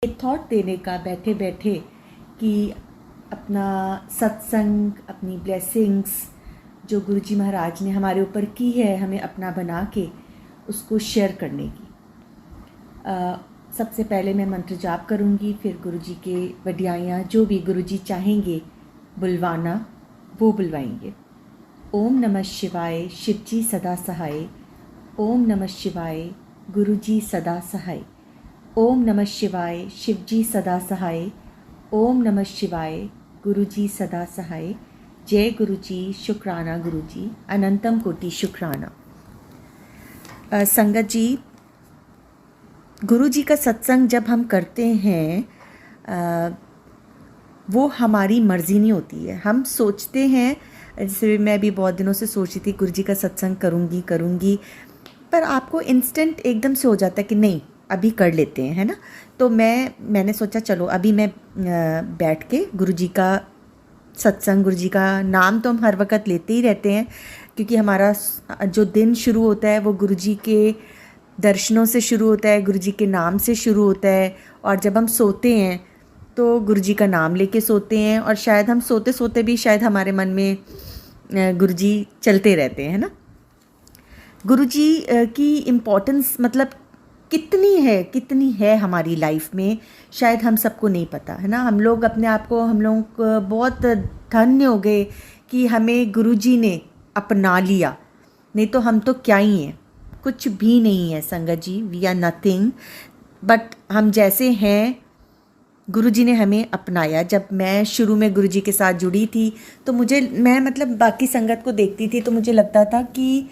एक थॉट देने का बैठे बैठे कि अपना सत्संग, अपनी ब्लेसिंग्स जो गुरुजी महाराज ने हमारे ऊपर की है, हमें अपना बना के उसको शेयर करने की। सबसे पहले मैं मंत्र जाप करूँगी, फिर गुरुजी के वडियाइयाँ जो भी गुरुजी चाहेंगे बुलवाना वो बुलवाएंगे। ओम नमः शिवाय, शिवजी सदा सहाय। ओम नमः शिवाय, गुरुजी सदा सहाय। ओम नमः शिवाय, शिवजी सदा सहाय। ओम नमः शिवाय, गुरुजी सदा सहाय। जय गुरुजी, शुक्राना गुरुजी, अनंतम कोटि शुक्राना। संगत जी, गुरुजी का सत्संग जब हम करते हैं वो हमारी मर्ज़ी नहीं होती है। हम सोचते हैं, जैसे मैं भी बहुत दिनों से सोच रही थी गुरुजी का सत्संग करूँगी, पर आपको इंस्टेंट एकदम से हो जाता है कि नहीं अभी कर लेते हैं, है ना। तो मैंने सोचा चलो अभी मैं बैठ के गुरुजी का सत्संग, गुरुजी का नाम तो हम हर वक्त लेते ही रहते हैं, क्योंकि हमारा जो दिन शुरू होता है वो गुरुजी के दर्शनों से शुरू होता है, गुरुजी के नाम से शुरू होता है। और जब हम सोते हैं तो गुरुजी का नाम लेके सोते हैं, और शायद हम सोते सोते भी शायद हमारे मन में गुरुजी चलते रहते हैं ना। गुरुजी की इम्पोर्टेंस मतलब कितनी है हमारी लाइफ में, शायद हम सबको नहीं पता, है ना। हम लोग बहुत धन्य हो गए कि हमें गुरुजी ने अपना लिया, नहीं तो हम तो क्या ही हैं, कुछ भी नहीं है संगत जी। वी आर नथिंग, बट हम जैसे हैं गुरुजी ने हमें अपनाया। जब मैं शुरू में गुरुजी के साथ जुड़ी थी तो मैं मतलब बाकी संगत को देखती थी तो मुझे लगता था कि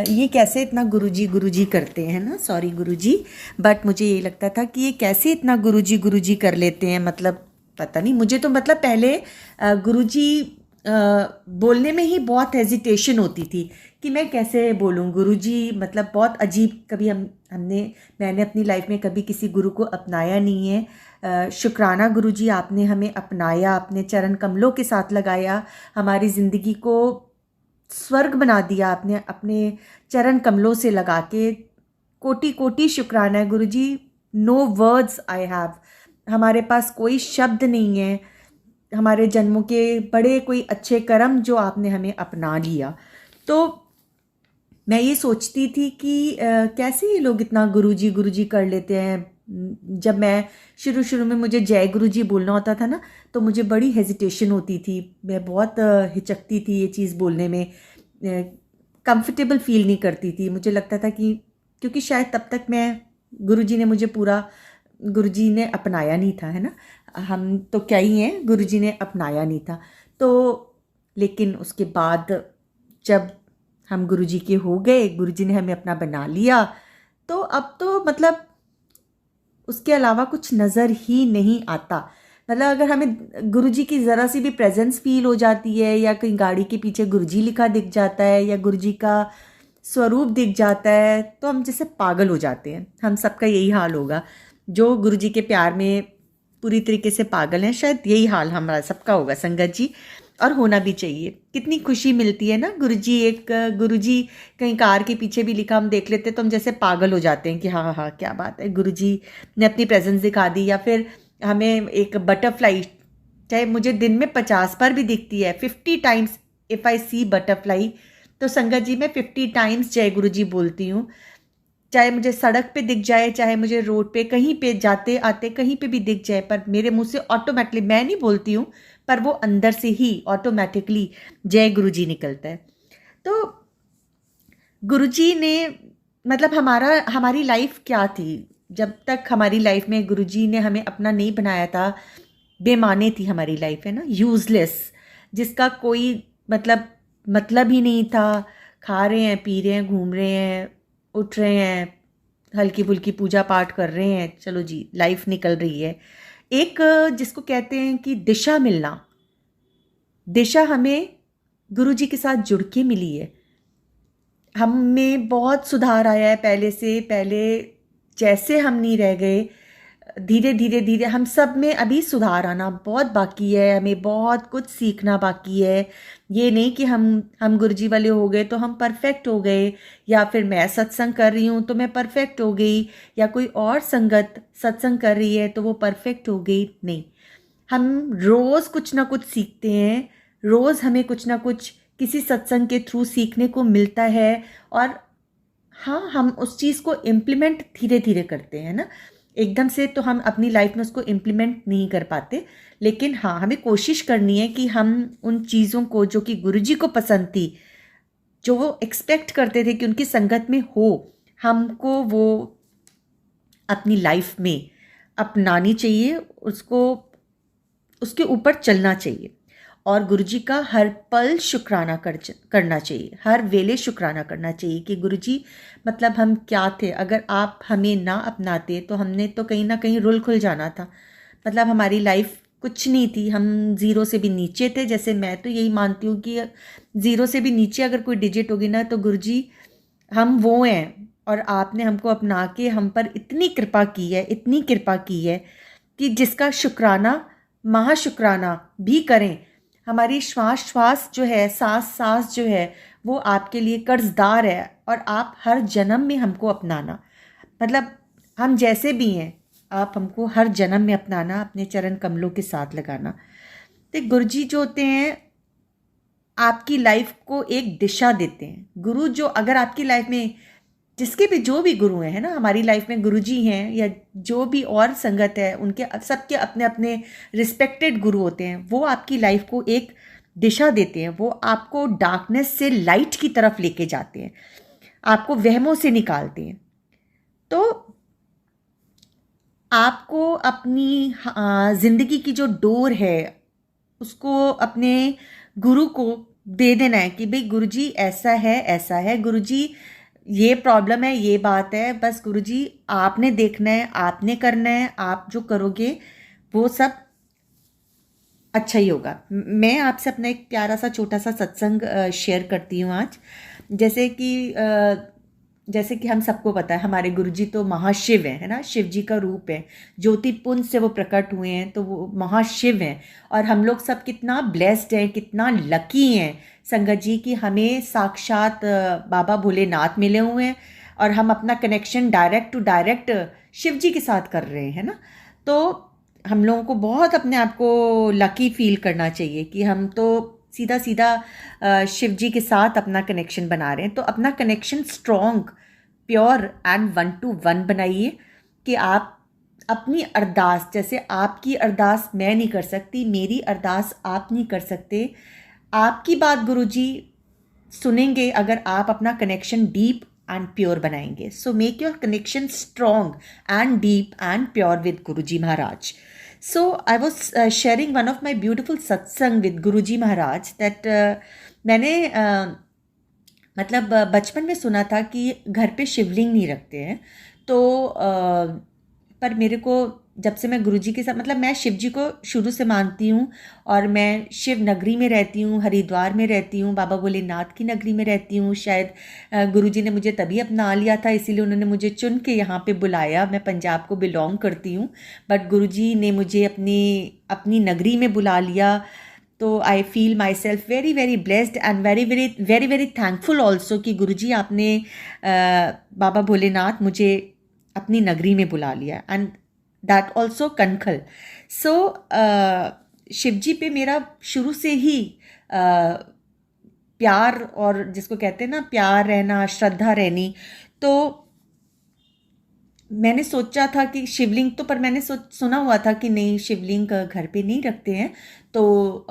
ये कैसे इतना गुरुजी करते हैं ना, सॉरी गुरुजी, बट मुझे ये लगता था कि ये कैसे इतना गुरुजी कर लेते हैं। मतलब पता नहीं, मुझे तो मतलब पहले गुरुजी बोलने में ही बहुत हेजिटेशन होती थी कि मैं कैसे बोलूँ गुरुजी, मतलब बहुत अजीब। कभी मैंने अपनी लाइफ में कभी किसी गुरु को अपनाया नहीं है। शुक्राना गुरुजी, आपने हमें अपनाया, अपने चरण कमलों के साथ लगाया, हमारी ज़िंदगी को स्वर्ग बना दिया आपने अपने चरण कमलों से लगा के। कोटि कोटि शुक्राना है गुरुजी। नो वर्ड्स आई हैव, हमारे पास कोई शब्द नहीं है। हमारे जन्मों के बड़े कोई अच्छे कर्म जो आपने हमें अपना लिया। तो मैं ये सोचती थी कि कैसे ये लोग इतना गुरुजी कर लेते हैं। जब मैं शुरू में मुझे जय गुरुजी बोलना होता था ना, तो मुझे बड़ी हेजिटेशन होती थी, मैं बहुत हिचकती थी ये चीज़ बोलने में, कंफर्टेबल फील नहीं करती थी। मुझे लगता था कि क्योंकि शायद तब तक गुरुजी ने अपनाया नहीं था, है ना। हम तो क्या ही हैं, गुरुजी ने अपनाया नहीं था। तो लेकिन उसके बाद जब हम गुरुजी के हो गए, गुरुजी ने हमें अपना बना लिया, तो अब तो मतलब उसके अलावा कुछ नज़र ही नहीं आता। मतलब अगर हमें गुरुजी की ज़रा सी भी प्रेजेंस फील हो जाती है, या कहीं गाड़ी के पीछे गुरुजी लिखा दिख जाता है, या गुरुजी का स्वरूप दिख जाता है, तो हम जैसे पागल हो जाते हैं। हम सबका यही हाल होगा, जो गुरुजी के प्यार में पूरी तरीके से पागल हैं, शायद यही हाल हमारा सबका होगा संगत जी। और होना भी चाहिए। कितनी खुशी मिलती है ना, गुरुजी कहीं कार के पीछे भी लिखा हम देख लेते तो हम जैसे पागल हो जाते हैं कि हाँ हाँ क्या बात है, गुरुजी ने अपनी प्रेजेंस दिखा दी। या फिर हमें एक बटरफ्लाई, चाहे मुझे दिन में 50 बार भी दिखती है, 50 times if I see butterfly, तो संगत जी मैं 50 टाइम्स जय गुरुजी बोलती हूँ। चाहे मुझे सड़क पे दिख जाए, चाहे मुझे रोड पे कहीं पे जाते आते कहीं पे भी दिख जाए, पर मेरे मुंह से ऑटोमेटिकली, मैं नहीं बोलती हूँ, पर वो अंदर से ही ऑटोमेटिकली जय गुरुजी निकलता है। तो गुरुजी ने मतलब हमारी लाइफ क्या थी जब तक हमारी लाइफ में गुरुजी ने हमें अपना नहीं बनाया था। बेमाने थी हमारी लाइफ, है ना, यूज़लेस, जिसका कोई मतलब ही नहीं था। खा रहे हैं, पी रहे हैं, घूम रहे हैं, उठ रहे हैं, हल्की फुल्की पूजा पाठ कर रहे हैं, चलो जी लाइफ निकल रही है। एक जिसको कहते हैं कि दिशा मिलना, दिशा हमें गुरुजी के साथ जुड़ के मिली है। हम में बहुत सुधार आया है पहले से। पहले जैसे हम नहीं रह गए, धीरे धीरे धीरे हम सब में अभी सुधार आना बहुत बाकी है, हमें बहुत कुछ सीखना बाकी है। ये नहीं कि हम गुरुजी वाले हो गए तो हम परफेक्ट हो गए, या फिर मैं सत्संग कर रही हूँ तो मैं परफेक्ट हो गई, या कोई और संगत सत्संग कर रही है तो वो परफेक्ट हो गई। नहीं, हम रोज़ कुछ ना कुछ सीखते हैं, रोज़ हमें कुछ ना कुछ किसी सत्संग के थ्रू सीखने को मिलता है। और हाँ, हम उस चीज़ को इम्प्लीमेंट धीरे धीरे करते हैं ना, एकदम से तो हम अपनी लाइफ में उसको इम्प्लीमेंट नहीं कर पाते। लेकिन हाँ, हमें कोशिश करनी है कि हम उन चीज़ों को जो कि गुरुजी को पसंद थी, जो वो एक्सपेक्ट करते थे कि उनकी संगत में हो, हमको वो अपनी लाइफ में अपनानी चाहिए, उसको उसके ऊपर चलना चाहिए। और गुरुजी का हर पल शुक्राना करना चाहिए, हर वेले शुक्राना करना चाहिए कि गुरुजी मतलब हम क्या थे, अगर आप हमें ना अपनाते तो हमने तो कहीं ना कहीं रुल खुल जाना था। मतलब हमारी लाइफ कुछ नहीं थी, हम ज़ीरो से भी नीचे थे। जैसे मैं तो यही मानती हूँ कि ज़ीरो से भी नीचे अगर कोई डिजिट होगी ना तो गुरुजी हम वो हैं। और आपने हमको अपना के हम पर इतनी कृपा की है, इतनी कृपा की है कि जिसका शुक्राना महाशुक्राना भी करें। हमारी श्वास श्वास जो है, सांस सांस जो है, वो आपके लिए कर्जदार है। और आप हर जन्म में हमको अपनाना, मतलब हम जैसे भी हैं आप हमको हर जन्म में अपनाना, अपने चरण कमलों के साथ लगाना। तो गुरुजी जो होते हैं आपकी लाइफ को एक दिशा देते हैं। गुरु जो अगर आपकी लाइफ में जिसके भी जो भी गुरु हैं, है ना, हमारी लाइफ में गुरुजी हैं या जो भी और संगत है, उनके सबके अपने अपने रिस्पेक्टेड गुरु होते हैं। वो आपकी लाइफ को एक दिशा देते हैं, वो आपको डार्कनेस से लाइट की तरफ लेके जाते हैं, आपको वहमों से निकालते हैं। तो आपको अपनी ज़िंदगी की जो डोर है उसको अपने गुरु को दे देना है कि भाई गुरुजी ऐसा है, ऐसा है, गुरुजी ये प्रॉब्लम है, ये बात है, बस गुरुजी आपने देखना है, आपने करना है, आप जो करोगे वो सब अच्छा ही होगा। मैं आपसे अपना एक प्यारा सा छोटा सा सत्संग शेयर करती हूँ आज। जैसे कि जैसे कि हम सबको पता है हमारे गुरुजी तो महाशिव हैं, है ना, शिव जी का रूप है, ज्योतिपुंज से वो प्रकट हुए हैं, तो वो महाशिव हैं। और हम लोग सब कितना ब्लेस्ड हैं, कितना लकी हैं संगत जी की हमें साक्षात बाबा भोलेनाथ मिले हुए हैं, और हम अपना connection direct to direct Shiv ji के साथ कर रहे हैं ना। तो हम लोगों को बहुत अपने आप को लकी फील करना चाहिए कि हम तो सीधा सीधा शिव जी के साथ अपना कनेक्शन बना रहे हैं। तो अपना connection strong, pure and one two one बनाइए कि आप अपनी अरदास, जैसे आपकी अरदास मैं नहीं कर सकती, मेरी अरदास आप नहीं कर सकते, आपकी बात गुरुजी सुनेंगे अगर आप अपना कनेक्शन डीप एंड प्योर बनाएंगे। So make your connection strong and deep and pure with Guruji Maharaj. So I was sharing one of my beautiful satsang with Guruji Maharaj that मैंने मतलब बचपन में सुना था कि घर पे शिवलिंग नहीं रखते हैं। तो पर मेरे को जब से मैं गुरुजी के साथ, मतलब मैं शिव जी को शुरू से मानती हूँ, और मैं शिव नगरी में रहती हूँ, हरिद्वार में रहती हूँ, बाबा भोलेनाथ की नगरी में रहती हूँ। शायद गुरुजी ने मुझे तभी अपना लिया था, इसीलिए उन्होंने मुझे चुन के यहाँ पे बुलाया। मैं पंजाब को बिलोंग करती हूँ, बट गुरुजी ने मुझे अपनी नगरी में बुला लिया। तो I feel my self very very blessed and very very very very thankful also कि गुरुजी आपने बाबा भोलेनाथ मुझे अपनी नगरी में बुला लिया, एंड दैट ऑल्सो कनखल। सो शिव जी पे मेरा शुरू से ही प्यार, और जिसको कहते हैं ना प्यार रहना, श्रद्धा रहनी। तो मैंने सोचा था कि शिवलिंग तो, पर मैंने सुना हुआ था कि नहीं, शिवलिंग घर पे नहीं रखते हैं। तो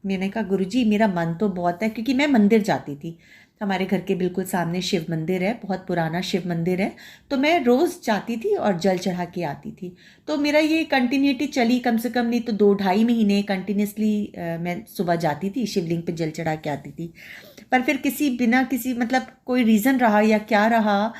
मैंने कहा गुरुजी मेरा मन तो बहुत है, क्योंकि मैं मंदिर जाती थी, हमारे घर के बिल्कुल सामने शिव मंदिर है, बहुत पुराना शिव मंदिर है। तो मैं रोज़ जाती थी और जल चढ़ा के आती थी। तो मेरा ये कंटिन्यूटी चली, कम से कम नहीं तो 2-2.5 महीने कंटिन्यूसली मैं सुबह जाती थी, शिवलिंग पे जल चढ़ा के आती थी। पर फिर बिना किसी मतलब कोई रीज़न रहा या क्या रहा,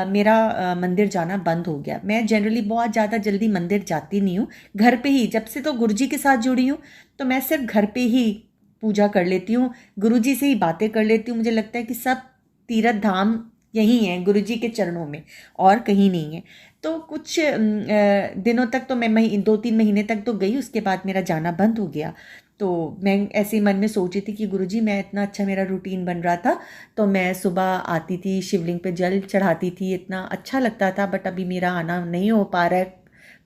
मेरा मंदिर जाना बंद हो गया। मैं जनरली बहुत ज़्यादा जल्दी मंदिर जाती नहीं हूँ, घर पे ही, जब से तो गुरुजी के साथ जुड़ी हूँ तो मैं सिर्फ घर पे ही पूजा कर लेती हूँ, गुरुजी से ही बातें कर लेती हूँ। मुझे लगता है कि सब तीर्थ धाम यहीं है, गुरुजी के चरणों में, और कहीं नहीं है। तो कुछ दिनों तक तो मैं 2-3 महीने तक तो गई, उसके बाद मेरा जाना बंद हो गया। तो मैं ऐसे ही मन में सोची थी कि गुरुजी, मैं इतना अच्छा मेरा रूटीन बन रहा था, तो मैं सुबह आती थी, शिवलिंग पे जल चढ़ाती थी, इतना अच्छा लगता था, बट अभी मेरा आना नहीं हो पा रहा है,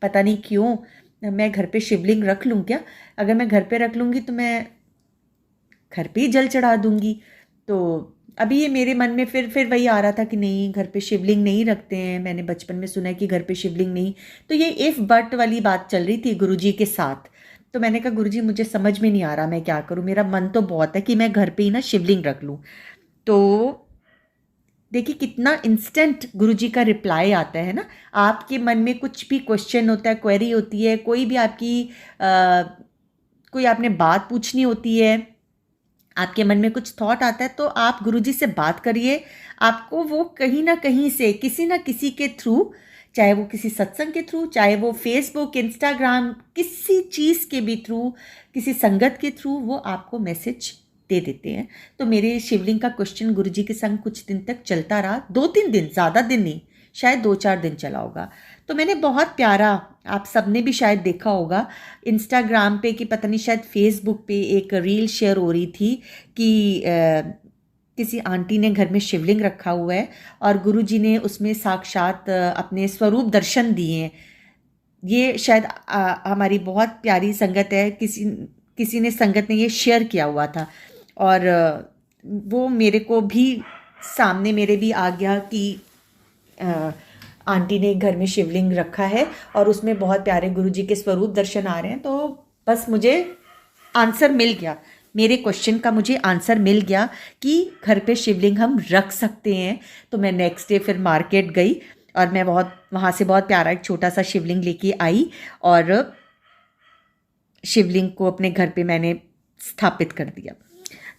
पता नहीं क्यों। मैं घर पे शिवलिंग रख लूँ क्या? अगर मैं घर पे रख लूँगी तो मैं घर पे ही जल चढ़ा दूँगी। तो अभी ये मेरे मन में फिर वही आ रहा था कि नहीं, घर पे शिवलिंग नहीं रखते हैं। मैंने बचपन में सुना है कि घर पे शिवलिंग नहीं, तो ये इफ़ बट वाली बात चल रही थी गुरुजी के साथ। तो मैंने कहा गुरुजी, मुझे समझ में नहीं आ रहा मैं क्या करूँ, मेरा मन तो बहुत है कि मैं घर पे ही ना शिवलिंग रख लूँ। तो देखिए कितना इंस्टेंट गुरुजी का रिप्लाई आता है ना। आपके मन में कुछ भी क्वेश्चन होता है, क्वेरी होती है, कोई भी आपकी कोई आपने बात पूछनी होती है, आपके मन में कुछ थॉट आता है, तो आप गुरुजी से बात करिए। आपको वो कहीं ना कहीं से, किसी ना किसी के थ्रू, चाहे वो किसी सत्संग के थ्रू, चाहे वो फेसबुक, इंस्टाग्राम, किसी चीज़ के भी थ्रू, किसी संगत के थ्रू, वो आपको मैसेज दे देते हैं। तो मेरे शिवलिंग का क्वेश्चन गुरुजी के संग कुछ दिन तक चलता रहा, 2-3 दिन, ज़्यादा दिन नहीं, शायद 2-4 दिन चला होगा। तो मैंने बहुत प्यारा, आप सबने भी शायद देखा होगा इंस्टाग्राम पे, कि पता नहीं शायद फेसबुक पे एक रील शेयर हो रही थी कि किसी आंटी ने घर में शिवलिंग रखा हुआ है और गुरुजी ने उसमें साक्षात अपने स्वरूप दर्शन दिए हैं। ये शायद हमारी बहुत प्यारी संगत है, किसी ने संगत ने ये शेयर किया हुआ था, और वो मेरे को भी सामने मेरे भी आ गया कि आंटी ने घर में शिवलिंग रखा है और उसमें बहुत प्यारे गुरुजी के स्वरूप दर्शन आ रहे हैं। तो बस मुझे आंसर मिल गया, मेरे क्वेश्चन का मुझे आंसर मिल गया कि घर पे शिवलिंग हम रख सकते हैं। तो मैं नेक्स्ट डे फिर मार्केट गई और मैं वहाँ से बहुत प्यारा एक छोटा सा शिवलिंग लेके आई और शिवलिंग को अपने घर पे मैंने स्थापित कर दिया।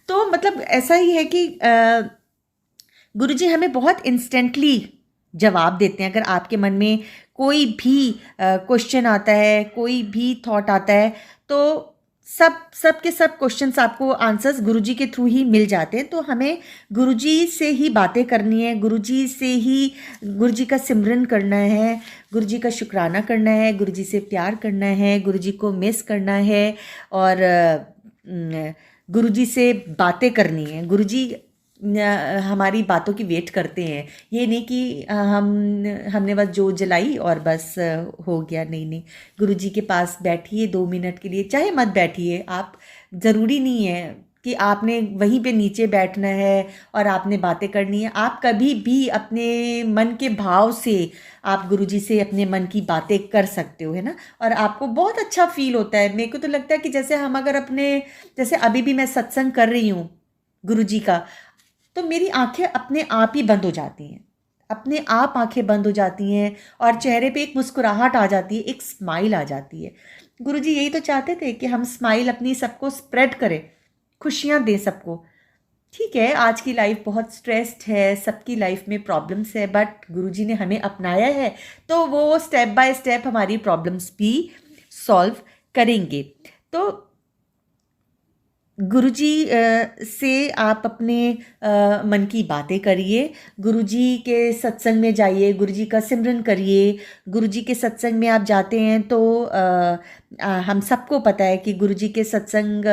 तो मतलब ऐसा ही है कि गुरुजी हमें बहुत इंस्टेंटली जवाब देते हैं। अगर आपके मन में कोई भी क्वेश्चन आता है, कोई भी थॉट आता है, तो सब के सब क्वेश्चंस आपको आंसर्स गुरुजी के थ्रू ही मिल जाते हैं। तो हमें गुरुजी से ही बातें करनी है, गुरुजी से ही, गुरुजी का सिमरन करना है, गुरुजी का शुक्राना करना है, गुरुजी से प्यार करना है, गुरुजी को मिस करना है और गुरुजी से बातें करनी है। गुरुजी हमारी बातों की वेट करते हैं, ये नहीं कि हमने बस जोत जलाई और बस हो गया। नहीं नहीं, गुरुजी के पास बैठिए 2 मिनट के लिए, चाहे मत बैठिए आप, ज़रूरी नहीं है कि आपने वहीं पे नीचे बैठना है और आपने बातें करनी है। आप कभी भी अपने मन के भाव से आप गुरुजी से अपने मन की बातें कर सकते हो, है ना। और आपको बहुत अच्छा फील होता है। मेरे को तो लगता है कि जैसे हम अगर जैसे अभी भी मैं सत्संग कर रही हूँ गुरुजी का, तो मेरी आंखें अपने आप ही बंद हो जाती हैं, अपने आप आंखें बंद हो जाती हैं और चेहरे पे एक मुस्कुराहट आ जाती है, एक स्माइल आ जाती है। गुरुजी यही तो चाहते थे कि हम स्माइल अपनी सबको स्प्रेड करें, खुशियां दें सबको। ठीक है, आज की लाइफ बहुत स्ट्रेस्ड है, सबकी लाइफ में प्रॉब्लम्स है, बट गुरुजी ने हमें अपनाया है तो वो स्टेप बाय स्टेप हमारी प्रॉब्लम्स भी सॉल्व करेंगे। तो गुरुजी से आप अपने मन की बातें करिए, गुरुजी के सत्संग में जाइए, गुरुजी का सिमरन करिए। गुरुजी के सत्संग में आप जाते हैं तो हम सबको पता है कि गुरुजी के सत्संग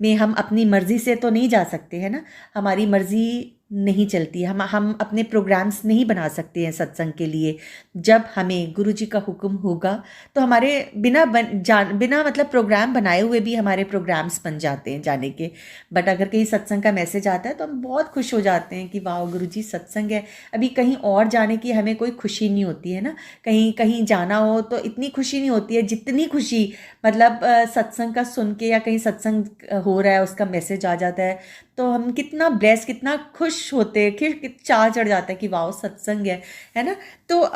में हम अपनी मर्ज़ी से तो नहीं जा सकते, है ना। हमारी मर्ज़ी नहीं चलती, हम अपने प्रोग्राम्स नहीं बना सकते हैं सत्संग के लिए। जब हमें गुरुजी का हुक्म होगा तो हमारे बिना मतलब प्रोग्राम बनाए हुए भी हमारे प्रोग्राम्स बन जाते हैं जाने के। बट अगर कहीं सत्संग का मैसेज आता है तो हम बहुत खुश हो जाते हैं कि वाह गुरुजी सत्संग है। अभी कहीं और जाने की हमें कोई खुशी नहीं होती है ना, कहीं जाना हो तो इतनी खुशी नहीं होती है जितनी खुशी मतलब सत्संग का सुन के, या कहीं सत्संग हो रहा है उसका मैसेज आ जाता है तो हम कितना ब्लेस, कितना खुश होते हैं, फिर चाह चढ़ जाता है कि वाह सत्संग है ना। तो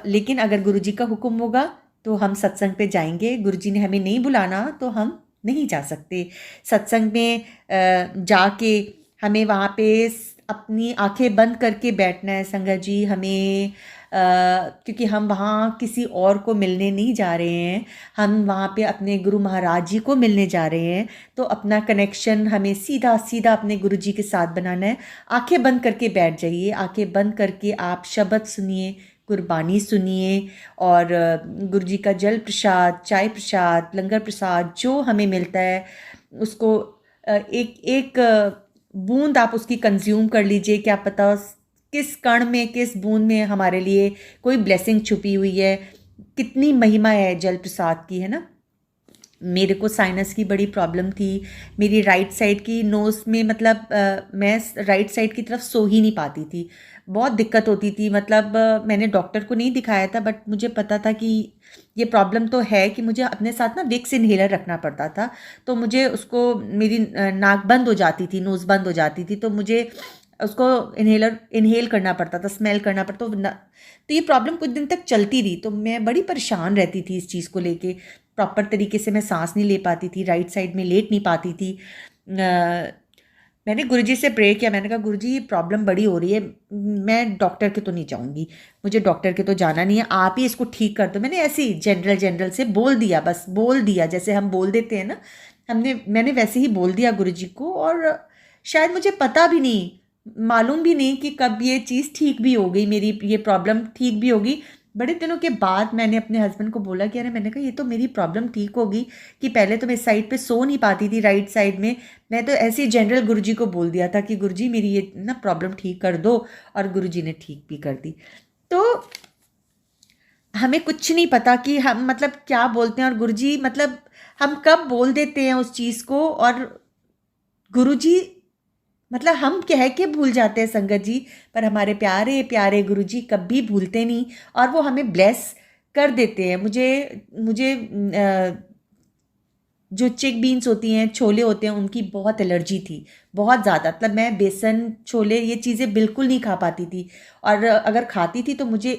लेकिन अगर गुरुजी का हुक्म होगा तो हम सत्संग पे जाएंगे। गुरुजी ने हमें नहीं बुलाना तो हम नहीं जा सकते। सत्संग में जाके हमें वहाँ पे अपनी आंखें बंद करके बैठना है संगत जी। हमें क्योंकि हम वहाँ किसी और को मिलने नहीं जा रहे हैं, हम वहाँ पे अपने गुरु महाराज जी को मिलने जा रहे हैं। तो अपना कनेक्शन हमें सीधा सीधा अपने गुरु जी के साथ बनाना है। आंखें बंद करके बैठ जाइए, आंखें बंद करके आप शब्द सुनिए, गुरबानी सुनिए, और गुरु जी का जल प्रसाद, चाय प्रसाद, लंगर प्रसाद जो हमें मिलता है उसको एक एक बूंद आप उसकी कंज्यूम कर लीजिए। क्या पता किस कण में, किस बूंद में हमारे लिए कोई ब्लेसिंग छुपी हुई है, कितनी महिमा है जल प्रसाद की, है ना। मेरे को साइनस की बड़ी प्रॉब्लम थी, मेरी राइट साइड की नोज़ में, मतलब मैं राइट साइड की तरफ सो ही नहीं पाती थी, बहुत दिक्कत होती थी। मतलब मैंने डॉक्टर को नहीं दिखाया था, बट मुझे पता था कि ये प्रॉब्लम तो है, कि मुझे अपने साथ ना विक्स इन्हेलर रखना पड़ता था। तो मुझे उसको, मेरी नाक बंद हो जाती थी, नोज़ बंद हो जाती थी, तो मुझे उसको इन्हेल करना पड़ता था, स्मेल करना पड़ता। तो ये प्रॉब्लम कुछ दिन तक चलती रही, तो मैं बड़ी परेशान रहती थी इस चीज़ को लेके। प्रॉपर तरीके से मैं सांस नहीं ले पाती थी, राइट साइड में लेट नहीं पाती थी। मैंने गुरुजी से प्रे किया, मैंने कहा गुरुजी ये प्रॉब्लम बड़ी हो रही है, मैं डॉक्टर के तो नहीं जाऊंगी, मुझे डॉक्टर के तो जाना नहीं है, आप ही इसको ठीक कर दो। मैंने ऐसे ही जनरल से बोल दिया, बस बोल दिया, जैसे हम बोल देते हैं ना, मैंने वैसे ही बोल दिया गुरुजी को। और शायद मुझे पता भी नहीं, मालूम भी नहीं कि कब ये चीज़ ठीक भी हो गई, मेरी ये प्रॉब्लम ठीक भी होगी। बड़े दिनों के बाद मैंने अपने हस्बैंड को बोला कि अरे, मैंने कहा ये तो मेरी प्रॉब्लम ठीक होगी, कि पहले तो मैं इस साइड पे सो नहीं पाती थी, राइट साइड में। मैं तो ऐसे ही जनरल गुरुजी को बोल दिया था कि गुरुजी मेरी ये ना प्रॉब्लम ठीक कर दो, और गुरुजी ने ठीक भी कर दी। तो हमें कुछ नहीं पता कि हम मतलब क्या बोलते हैं, और गुरुजी मतलब हम कब बोल देते हैं उस चीज़ को, और गुरुजी मतलब हम कह के भूल जाते हैं संगत जी, पर हमारे प्यारे प्यारे गुरुजी कभी भूलते नहीं, और वो हमें ब्लेस कर देते हैं। मुझे मुझे जो चिक बीन्स होती हैं, छोले होते हैं, उनकी बहुत एलर्जी थी, बहुत ज़्यादा। मतलब मैं बेसन, छोले, ये चीज़ें बिल्कुल नहीं खा पाती थी, और अगर खाती थी तो मुझे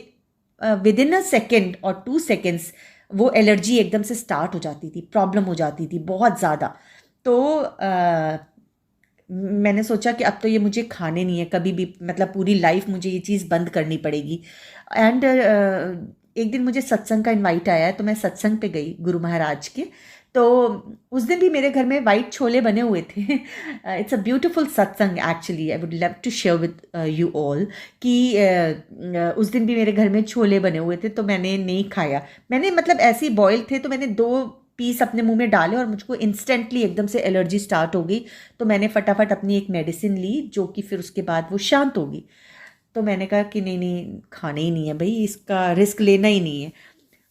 विद इन अ सेकेंड और 2 सेकेंड्स वो एलर्जी एकदम से स्टार्ट हो जाती थी, प्रॉब्लम हो जाती थी बहुत ज़्यादा। तो मैंने सोचा कि अब तो ये मुझे खाने नहीं है कभी भी, मतलब पूरी लाइफ मुझे ये चीज़ बंद करनी पड़ेगी। एंड एक दिन मुझे सत्संग का इनवाइट आया, तो मैं सत्संग पे गई गुरु महाराज के। तो उस दिन भी मेरे घर में वाइट छोले बने हुए थे। It's a beautiful satsang actually, I would love to share with you all कि उस दिन भी मेरे घर में छोले बने हुए थे, तो मैंने नहीं खाया। मैंने मतलब ऐसे ही बॉयल थे, तो मैंने 2 पीस अपने मुंह में डाले, और मुझको इंस्टेंटली एकदम से एलर्जी स्टार्ट हो गई। तो मैंने फटाफट अपनी एक मेडिसिन ली, जो कि फिर उसके बाद वो शांत होगी। तो मैंने कहा कि नहीं नहीं, खाना ही नहीं है भाई, इसका रिस्क लेना ही नहीं है।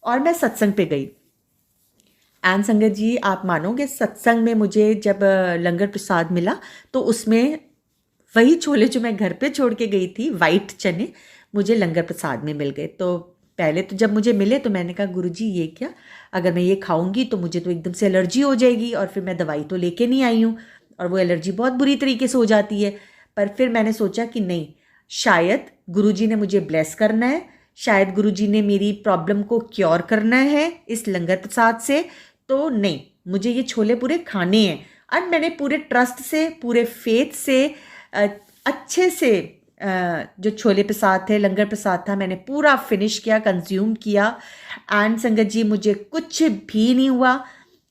और मैं सत्संग पे गई। एंड संगत जी, आप मानोगे, सत्संग में मुझे जब लंगर प्रसाद मिला, तो उसमें वही छोले जो मैं घर पे छोड़ के गई थी, वाइट चने, मुझे लंगर प्रसाद में मिल गए। तो पहले तो जब मुझे मिले तो मैंने कहा गुरुजी ये क्या, अगर मैं ये खाऊंगी तो मुझे तो एकदम से एलर्जी हो जाएगी, और फिर मैं दवाई तो लेके नहीं आई हूँ, और वो एलर्जी बहुत बुरी तरीके से हो जाती है। पर फिर मैंने सोचा कि नहीं, शायद गुरुजी ने मुझे ब्लेस करना है, शायद गुरुजी ने मेरी प्रॉब्लम को क्योर करना है इस लंगर प्रसाद से। तो नहीं, मुझे ये छोले पूरे खाने हैं। और मैंने पूरे ट्रस्ट से, पूरे फेथ से, अच्छे से जो छोले प्रसाद थे, लंगर प्रसाद था, मैंने पूरा फिनिश किया, कंज्यूम किया। एंड संगत जी, मुझे कुछ भी नहीं हुआ,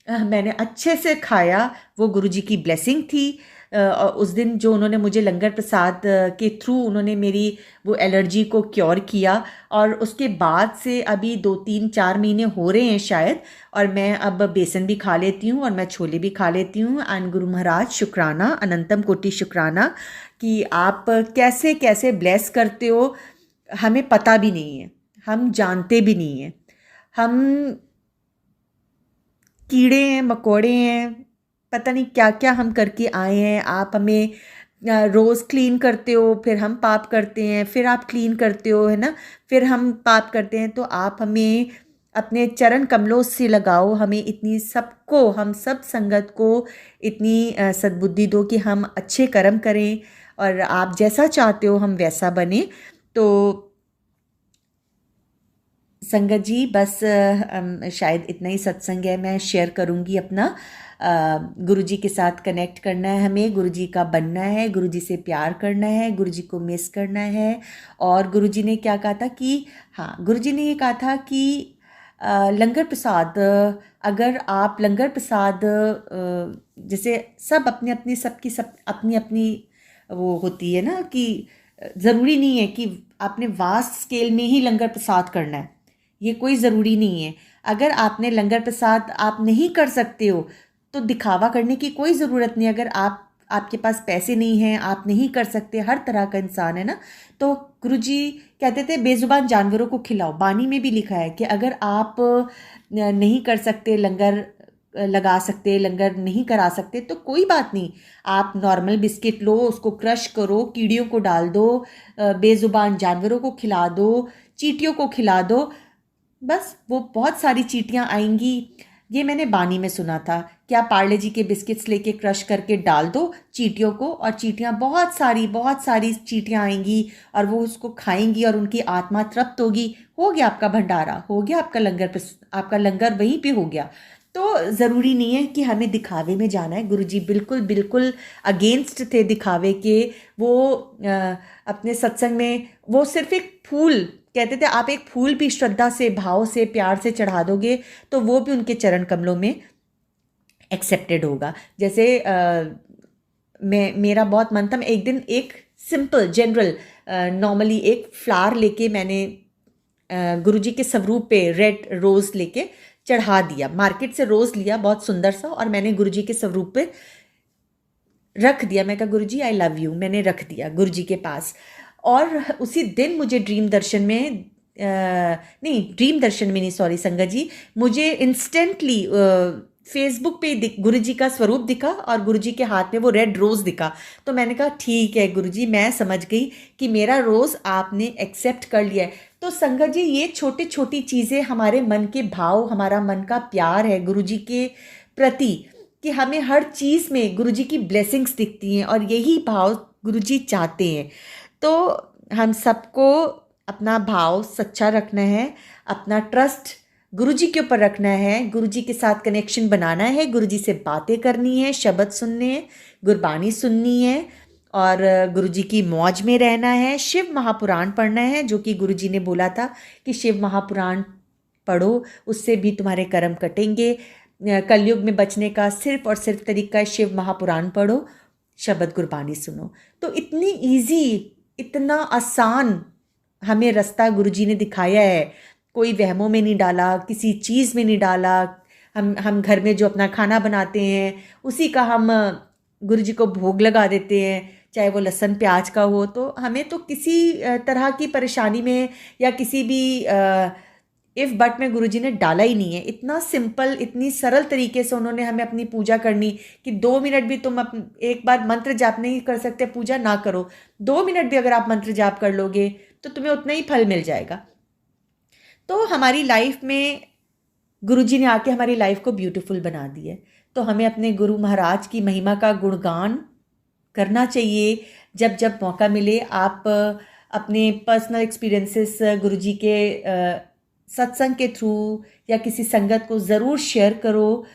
मैंने अच्छे से खाया। वो गुरुजी की ब्लेसिंग थी। उस दिन जो उन्होंने मुझे लंगर प्रसाद के थ्रू उन्होंने मेरी वो एलर्जी को क्योर किया। और उसके बाद से अभी 2-3-4 महीने हो रहे हैं शायद, और मैं अब बेसन भी खा लेती हूँ, और मैं छोले भी खा लेती हूँ। एंड गुरु महाराज शुक्राना, अनंतम कोटि शुक्राना, कि आप कैसे कैसे ब्लेस करते हो, हमें पता भी नहीं है, हम जानते भी नहीं हैं। हम कीड़े हैं, मकोड़े हैं, पता नहीं क्या क्या हम करके आए हैं। आप हमें रोज़ क्लीन करते हो, फिर हम पाप करते हैं, फिर आप क्लीन करते हो, है ना, फिर हम पाप करते हैं। तो आप हमें अपने चरण कमलों से लगाओ, हमें इतनी सबको, हम सब संगत को इतनी सद्बुद्धि दो कि हम अच्छे कर्म करें, और आप जैसा चाहते हो हम वैसा बने। तो संगत जी, बस शायद इतना ही सत्संग है, मैं शेयर करूँगी अपना गुरुजी के साथ कनेक्ट करना है, हमें गुरुजी का बनना है, गुरुजी से प्यार करना है, गुरुजी को मिस करना है। और गुरुजी ने क्या कहा था कि हाँ, गुरुजी ने ये कहा था कि लंगर प्रसाद, अगर आप लंगर प्रसाद जैसे सब अपनी अपनी सबकी सब अपनी अपनी वो होती है ना कि ज़रूरी नहीं है कि आपने वास्ट स्केल में ही लंगर प्रसाद करना है, ये कोई ज़रूरी नहीं है। अगर आपने लंगर प्रसाद आप नहीं कर सकते हो तो दिखावा करने की कोई ज़रूरत नहीं। अगर आपके पास पैसे नहीं हैं, आप नहीं कर सकते, हर तरह का इंसान है ना, तो गुरुजी कहते थे बेज़ुबान जानवरों को खिलाओ। बानी में भी लिखा है कि अगर आप नहीं कर सकते, लंगर लगा सकते, लंगर नहीं करा सकते, तो कोई बात नहीं, आप नॉर्मल बिस्किट लो, उसको क्रश करो, कीड़ियों को डाल दो, बेज़ुबान जानवरों को खिला दो, चींटियों को खिला दो, बस वो बहुत सारी चींटियाँ आएंगी। ये मैंने बानी में सुना था कि आप पार्ले जी के बिस्किट्स लेके क्रश करके डाल दो चींटियों को, और चींटियाँ बहुत सारी चींटियाँ आएंगी और वो उसको खाएंगी और उनकी आत्मा तृप्त होगी। हो गया आपका भंडारा, हो गया आपका लंगर वहीं पे हो गया। तो ज़रूरी नहीं है कि हमें दिखावे में जाना है। गुरुजी बिल्कुल अगेंस्ट थे दिखावे के। वो अपने सत्संग में वो सिर्फ एक फूल कहते थे, आप एक फूल भी श्रद्धा से, भाव से, प्यार से चढ़ा दोगे तो वो भी उनके चरण कमलों में एक्सेप्टेड होगा। जैसे मेरा बहुत मन था, मैं एक दिन एक सिंपल जनरल नॉर्मली एक फ्लावर लेके मैंने गुरुजी के स्वरूप पे रेड रोज़ लेके चढ़ा दिया। मार्केट से रोज़ लिया बहुत सुंदर सा, और मैंने गुरुजी के स्वरूप पे रख दिया। मैं कहा गुरुजी आई लव यू, मैंने रख दिया गुरुजी के पास। और उसी दिन मुझे ड्रीम दर्शन में नहीं, सॉरी संगत जी, मुझे इंस्टेंटली फेसबुक पे गुरुजी का स्वरूप दिखा और गुरुजी के हाथ में वो रेड रोज़ दिखा। तो मैंने कहा ठीक है गुरुजी, मैं समझ गई कि मेरा रोज़ आपने एक्सेप्ट कर लिया है। तो संगत जी, ये छोटी छोटी चीज़ें हमारे मन के भाव, हमारा मन का प्यार है गुरुजी के प्रति, कि हमें हर चीज़ में गुरुजी की ब्लेसिंग्स दिखती हैं, और यही भाव गुरुजी चाहते हैं। तो हम सबको अपना भाव सच्चा रखना है, अपना ट्रस्ट गुरुजी के ऊपर रखना है, गुरुजी के साथ कनेक्शन बनाना है, गुरुजी से बातें करनी है, शब्द सुनने हैं, गुरबानी सुननी है, और गुरुजी की मौज में रहना है। शिव महापुराण पढ़ना है, जो कि गुरुजी ने बोला था कि शिव महापुराण पढ़ो, उससे भी तुम्हारे कर्म कटेंगे। कलयुग में बचने का सिर्फ और सिर्फ तरीका है शिव महापुराण पढ़ो, शब्द गुरबानी सुनो। तो इतनी ईजी, इतना आसान हमें रास्ता गुरुजी ने दिखाया है। कोई वहमों में नहीं डाला, किसी चीज़ में नहीं डाला। हम घर में जो अपना खाना बनाते हैं उसी का हम गुरुजी को भोग लगा देते हैं, चाहे वो लहसुन प्याज का हो। तो हमें तो किसी तरह की परेशानी में या किसी भी इफ़ बट में गुरुजी ने डाला ही नहीं है। इतना सिंपल, इतनी सरल तरीके से उन्होंने हमें अपनी पूजा करनी कि 2 मिनट भी तुम एक बार मंत्र जाप नहीं कर सकते, पूजा ना करो, 2 मिनट भी अगर आप मंत्र जाप कर लोगे तो तुम्हें उतना ही फल मिल जाएगा। तो हमारी लाइफ में गुरुजी ने आके हमारी लाइफ को ब्यूटीफुल बना दी है। तो हमें अपने गुरु महाराज की महिमा का गुणगान करना चाहिए। जब जब मौका मिले आप अपने पर्सनल एक्सपीरियंसेस गुरुजी के सत्संग के थ्रू या किसी संगत को ज़रूर शेयर करो।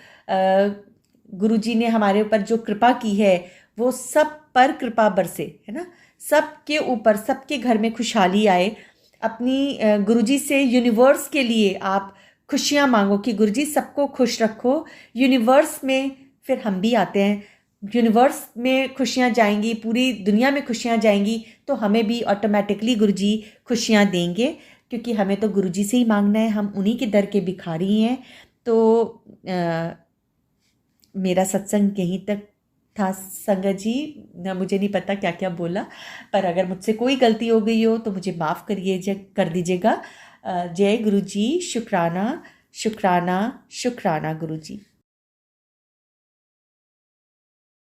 गुरुजी ने हमारे ऊपर जो कृपा की है वो सब पर कृपा बरसे, है ना, सबके ऊपर, सबके घर में खुशहाली आए। अपनी गुरुजी से यूनिवर्स के लिए आप खुशियाँ मांगो कि गुरुजी सबको खुश रखो। यूनिवर्स में फिर हम भी आते हैं, यूनिवर्स में खुशियाँ जाएंगी, पूरी दुनिया में खुशियाँ जाएंगी, तो हमें भी ऑटोमेटिकली गुरुजी खुशियाँ देंगे, क्योंकि हमें तो गुरुजी से ही मांगना है, हम उन्हीं के दर के भिखारी हैं। तो मेरा सत्संग यहीं तक था संगत जी। मुझे नहीं पता क्या क्या बोला, पर अगर मुझसे कोई गलती हो गई हो तो मुझे माफ़ कर दीजिएगा। जय गुरु जी, शुक्राना शुक्राना शुक्राना गुरु जी।